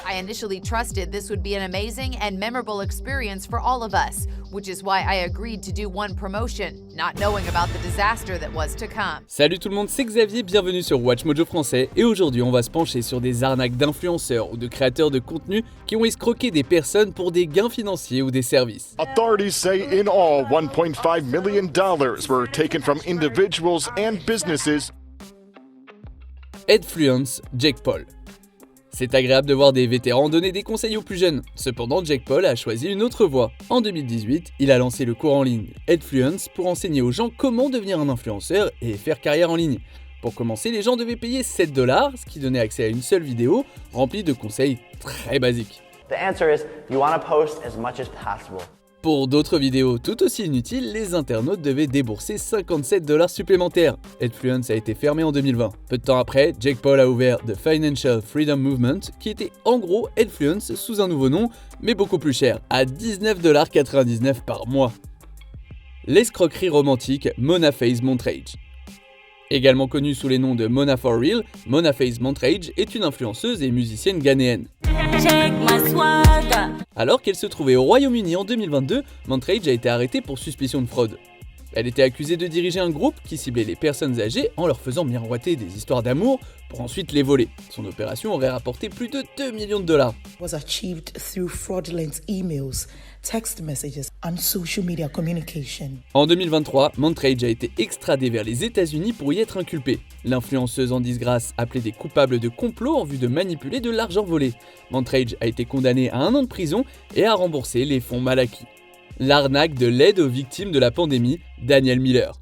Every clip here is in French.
I initially trusted this would be an amazing and memorable experience for all of us, which is why I agreed to do one promotion, not knowing about the disaster that was to come. Salut tout le monde, c'est Xavier, bienvenue sur WatchMojo français et aujourd'hui on va se pencher sur des arnaques d'influenceurs ou de créateurs de contenu qui ont escroqué des personnes pour des gains financiers ou des services. Authorities say in all $1.5 million were taken from individuals and businesses. Adfluence, Jake Paul. C'est agréable de voir des vétérans donner des conseils aux plus jeunes. Cependant, Jake Paul a choisi une autre voie. En 2018, il a lancé le cours en ligne Adfluence pour enseigner aux gens comment devenir un influenceur et faire carrière en ligne. Pour commencer, les gens devaient payer $7, ce qui donnait accès à une seule vidéo remplie de conseils très basiques. The answer is you want to post as much as possible. Pour d'autres vidéos tout aussi inutiles, les internautes devaient débourser $57 supplémentaires. Adfluence a été fermé en 2020. Peu de temps après, Jake Paul a ouvert The Financial Freedom Movement, qui était en gros Adfluence sous un nouveau nom, mais beaucoup plus cher, à $19,99 par mois. L'escroquerie romantique Mona Faze Montrage. Également connue sous les noms de Mona For Real, Mona Faze Montrage est une influenceuse et musicienne ghanéenne. Alors qu'elle se trouvait au Royaume-Uni en 2022, Montrage a été arrêtée pour suspicion de fraude. Elle était accusée de diriger un groupe qui ciblait les personnes âgées en leur faisant miroiter des histoires d'amour pour ensuite les voler. Son opération aurait rapporté plus de $2 millions. Was achieved through fraudulent emails, text messages and social media communication. En 2023, Montrage a été extradée vers les États-Unis pour y être inculpée. L'influenceuse en disgrâce appelait des coupables de complot en vue de manipuler de l'argent volé. Montrage a été condamnée à 1 an de prison et a remboursé les fonds mal acquis. L'arnaque de l'aide aux victimes de la pandémie, Daniel Miller.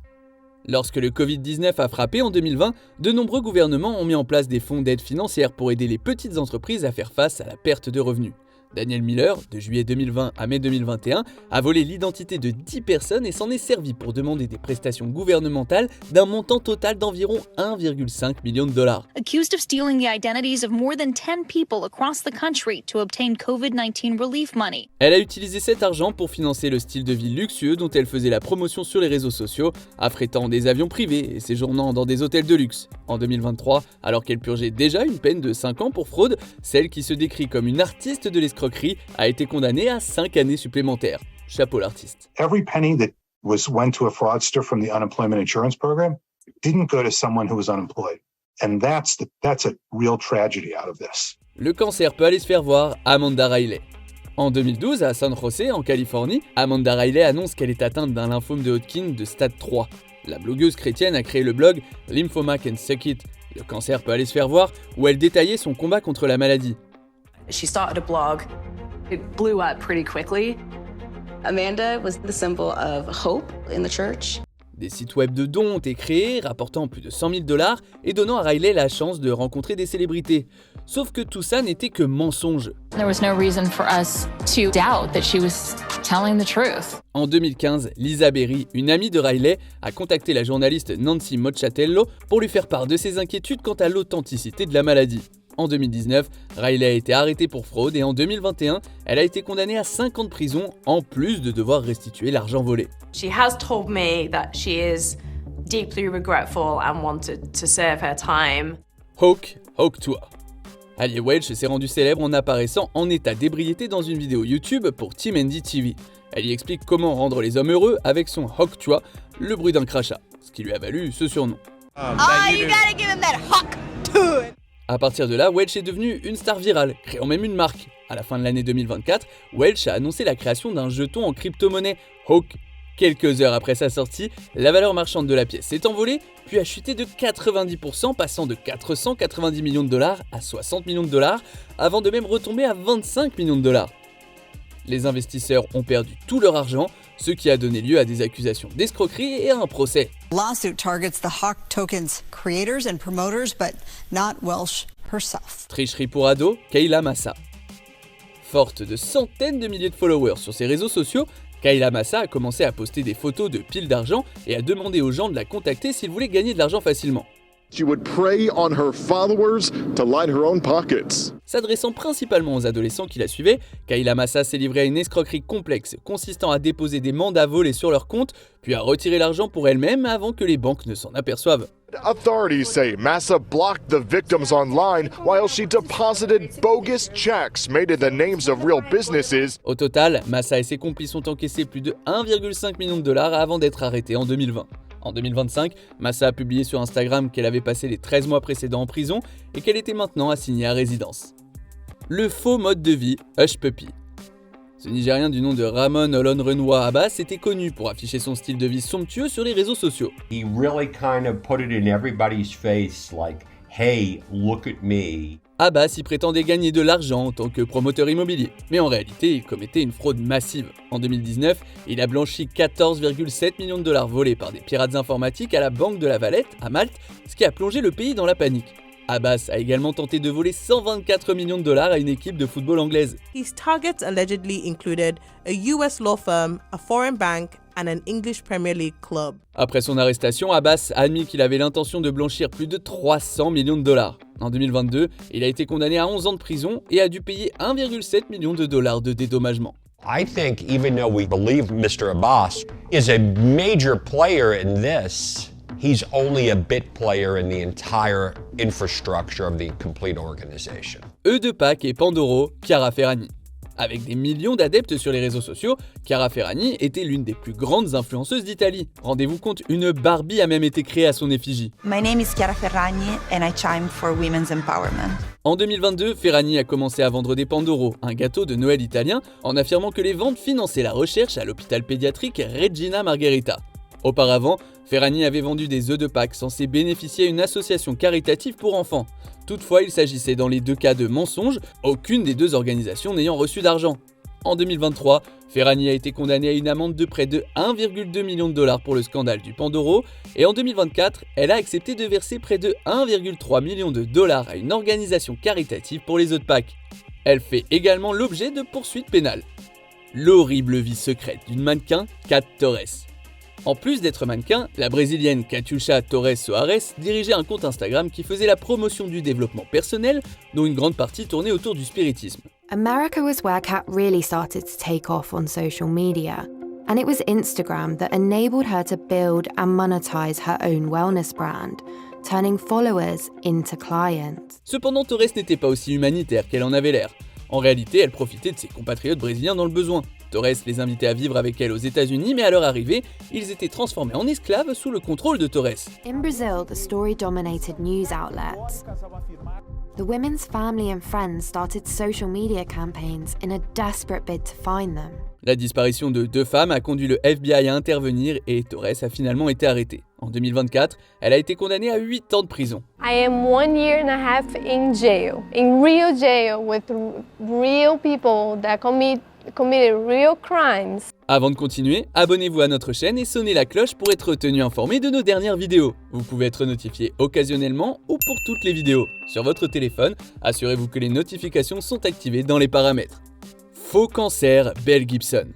Lorsque le Covid-19 a frappé en 2020, de nombreux gouvernements ont mis en place des fonds d'aide financière pour aider les petites entreprises à faire face à la perte de revenus. Daniel Miller, de juillet 2020 à mai 2021, a volé l'identité de 10 personnes et s'en est servi pour demander des prestations gouvernementales d'un montant total d'environ $1,5 million. Accused of stealing the identities of more than 10 people across the country to obtain COVID-19 relief money. Elle a utilisé cet argent pour financer le style de vie luxueux dont elle faisait la promotion sur les réseaux sociaux, affrétant des avions privés et séjournant dans des hôtels de luxe. En 2023, alors qu'elle purgeait déjà une peine de 5 ans pour fraude, celle qui se décrit comme une artiste de l'escroquerie a été condamnée à 5 années supplémentaires. Chapeau l'artiste. Every penny that went to a fraudster from the unemployment insurance program didn't go to someone who was unemployed. And that's a real tragedy out of this. Le cancer peut aller se faire voir, Amanda Riley. En 2012, à San José, en Californie, Amanda Riley annonce qu'elle est atteinte d'un lymphome de Hodgkin de stade 3. La blogueuse chrétienne a créé le blog Lymphoma Can Suck It, le cancer peut aller se faire voir, où elle détaillait son combat contre la maladie. She started a blog. It blew up pretty quickly. Amanda was the symbol of hope in the church. Des sites web de dons ont été créés, rapportant plus de $100 000 et donnant à Riley la chance de rencontrer des célébrités. Sauf que tout ça n'était que mensonge. There was no reason for us to doubt that she was telling the truth. En 2015, Lisa Berry, une amie de Riley, a contacté la journaliste Nancy Mocciatello pour lui faire part de ses inquiétudes quant à l'authenticité de la maladie. En 2019, Riley a été arrêtée pour fraude et en 2021, elle a été condamnée à 5 ans de prison en plus de devoir restituer l'argent volé. She has told me that she is deeply regretful and wanted to serve her time. Hawk toi. Allie Welch s'est rendue célèbre en apparaissant en état d'ébriété dans une vidéo YouTube pour Team Andy TV. Elle y explique comment rendre les hommes heureux avec son Hawk toi, le bruit d'un crachat, ce qui lui a valu ce surnom. You gotta give him that hawk to it. A partir de là, Welch est devenue une star virale, créant même une marque. À la fin de l'année 2024, Welch a annoncé la création d'un jeton en crypto-monnaie, Hawk. Quelques heures après sa sortie, la valeur marchande de la pièce s'est envolée, puis a chuté de 90%, passant de $490 millions à $60 millions, avant de même retomber à $25 millions. Les investisseurs ont perdu tout leur argent, ce qui a donné lieu à des accusations d'escroquerie et à un procès. Lawsuit targets the Hawk Token's creators and promoters, but not Welch herself. Tricherie pour ado, Kayla Massa. Forte de centaines de milliers de followers sur ses réseaux sociaux, Kayla Massa a commencé à poster des photos de piles d'argent et à demander aux gens de la contacter s'ils voulaient gagner de l'argent facilement. She would prey on her followers to line her own pockets. S'adressant principalement aux adolescents qui la suivaient, Kayla Massa s'est livrée à une escroquerie complexe consistant à déposer des mandats volés sur leur compte, puis à retirer l'argent pour elle-même avant que les banques ne s'en aperçoivent. Authorities say Massa blocked the victims online while she deposited bogus checks made in the names of real businesses. Au total, Massa et ses complices ont encaissé plus de 1,5 million de dollars avant d'être arrêtés en 2020. En 2025, Massa a publié sur Instagram qu'elle avait passé les 13 mois précédents en prison et qu'elle était maintenant assignée à résidence. Le faux mode de vie Hush Puppy. Ce Nigérien du nom de Ramon Olonrenwa Abbas était connu pour afficher son style de vie somptueux sur les réseaux sociaux. He really kind of put it in everybody's face like, hey, look at me. Abbas y prétendait gagner de l'argent en tant que promoteur immobilier, mais en réalité, il commettait une fraude massive. En 2019, il a blanchi 14,7 millions de dollars volés par des pirates informatiques à la Banque de la Valette, à Malte, ce qui a plongé le pays dans la panique. Abbas a également tenté de voler 124 millions de dollars à une équipe de football anglaise. His targets allegedly included a US law firm, a foreign bank, and an English Premier League club. Après son arrestation, Abbas a admis qu'il avait l'intention de blanchir plus de 300 millions de dollars. En 2022, il a été condamné à 11 ans de prison et a dû payer 1,7 million de dollars de dédommagement. I think even though we believe Mr. Abbas is a major player in this, he's only a bit player in the entire infrastructure of the complete organization. E2PAC et Pandoro, Chiara Ferragni. Avec des millions d'adeptes sur les réseaux sociaux, Chiara Ferragni était l'une des plus grandes influenceuses d'Italie. Rendez-vous compte, une Barbie a même été créée à son effigie. My name is Chiara Ferragni and I chime for women's empowerment. En 2022, Ferragni a commencé à vendre des Pandoro, un gâteau de Noël italien, en affirmant que les ventes finançaient la recherche à l'hôpital pédiatrique Regina Margherita. Auparavant, Ferragni avait vendu des œufs de Pâques censés bénéficier à une association caritative pour enfants. Toutefois, il s'agissait dans les deux cas de mensonges, aucune des deux organisations n'ayant reçu d'argent. En 2023, Ferragni a été condamnée à une amende de près de 1,2 million de dollars pour le scandale du Pandoro, et en 2024, elle a accepté de verser près de 1,3 million de dollars à une organisation caritative pour les œufs de Pâques. Elle fait également l'objet de poursuites pénales. L'horrible vie secrète d'une mannequin, Kat Torres. En plus d'être mannequin, la brésilienne Catiuxa Torres Soares dirigeait un compte Instagram qui faisait la promotion du développement personnel, dont une grande partie tournait autour du spiritisme. America was where Kat really started to take off on social media, and it was Instagram that enabled her to build and monetize her own wellness brand, turning followers into clients. Cependant, Torres n'était pas aussi humanitaire qu'elle en avait l'air. En réalité, elle profitait de ses compatriotes brésiliens dans le besoin. Torres les invitait à vivre avec elle aux États-Unis, mais à leur arrivée, ils étaient transformés en esclaves sous le contrôle de Torres. In Brazil, the story dominated news outlets. The women's family and friends started social media campaigns in a desperate bid to find them. La disparition de deux femmes a conduit le FBI à intervenir et Torres a finalement été arrêtée. En 2024, elle a été condamnée à 8 ans de prison. I am 1 year and a half in jail, in real jail with real people that committed real crimes. Avant de continuer, abonnez-vous à notre chaîne et sonnez la cloche pour être tenu informé de nos dernières vidéos. Vous pouvez être notifié occasionnellement ou pour toutes les vidéos. Sur votre téléphone, assurez-vous que les notifications sont activées dans les paramètres. Faux cancer, Belle Gibson.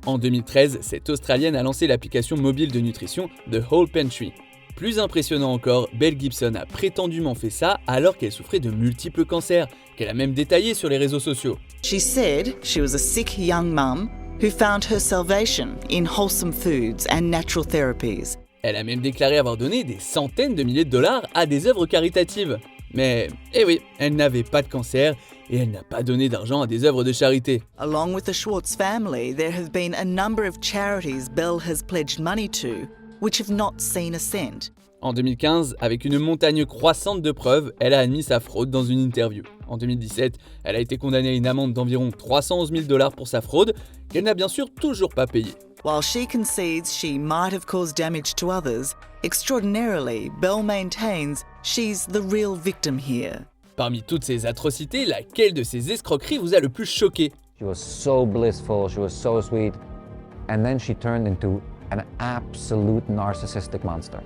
En 2013, cette Australienne a lancé l'application mobile de nutrition The Whole Pantry. Plus impressionnant encore, Belle Gibson a prétendument fait ça alors qu'elle souffrait de multiples cancers, qu'elle a même détaillé sur les réseaux sociaux. She said she was a sick young mum who found her salvation in wholesome foods and natural therapies. Elle a même déclaré avoir donné des centaines de milliers de dollars à des œuvres caritatives. Mais, eh oui, elle n'avait pas de cancer et elle n'a pas donné d'argent à des œuvres de charité. Along with the Schwartz family, there have been a number of charities Belle has pledged money to, which have not seen a cent. En 2015, avec une montagne croissante de preuves, elle a admis sa fraude dans une interview. En 2017, elle a été condamnée à une amende d'environ 311 000 dollars pour sa fraude, qu'elle n'a bien sûr toujours pas payée. While she concedes she might have caused damage to others, extraordinarily, Belle maintains she's the real victim here. Parmi toutes ces atrocités, laquelle de ces escroqueries vous a le plus choqué? She was so blissful, she was so sweet, and then she turned into an absolute narcissistic monster.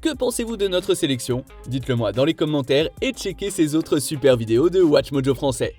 Que pensez-vous de notre sélection? Dites-le moi dans les commentaires et checkez ces autres super vidéos de WatchMojo français.